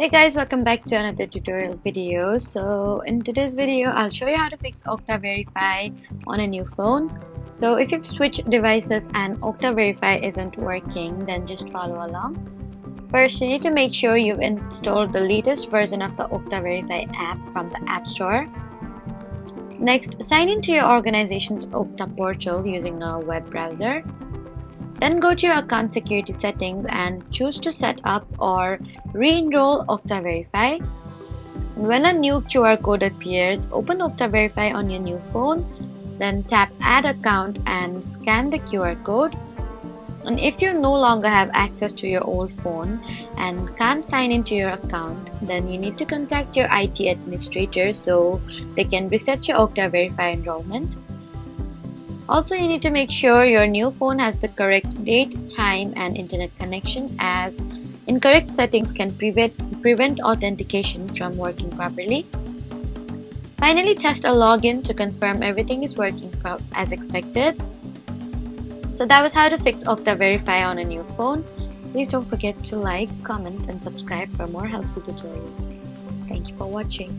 Hey guys, welcome back to another tutorial video. So in today's video, I'll show you how to fix Okta Verify on a new phone. So if you've switched devices and Okta Verify isn't working, then just follow along. First, you need to make sure you've installed the latest version of the Okta Verify app from the App Store. Next, sign into your organization's Okta portal using a web browser. Then go to your account security settings and choose to set up or re-enroll Okta Verify. And when a new QR code appears, open Okta Verify on your new phone, then tap Add Account and scan the QR code. And if you no longer have access to your old phone and can't sign into your account, then you need to contact your IT administrator so they can reset your Okta Verify enrollment. Also, you need to make sure your new phone has the correct date, time, and internet connection, as incorrect settings can prevent authentication from working properly. Finally, test a login to confirm everything is working as expected. So that was how to fix Okta Verify on a new phone. Please don't forget to like, comment, and subscribe for more helpful tutorials. Thank you for watching.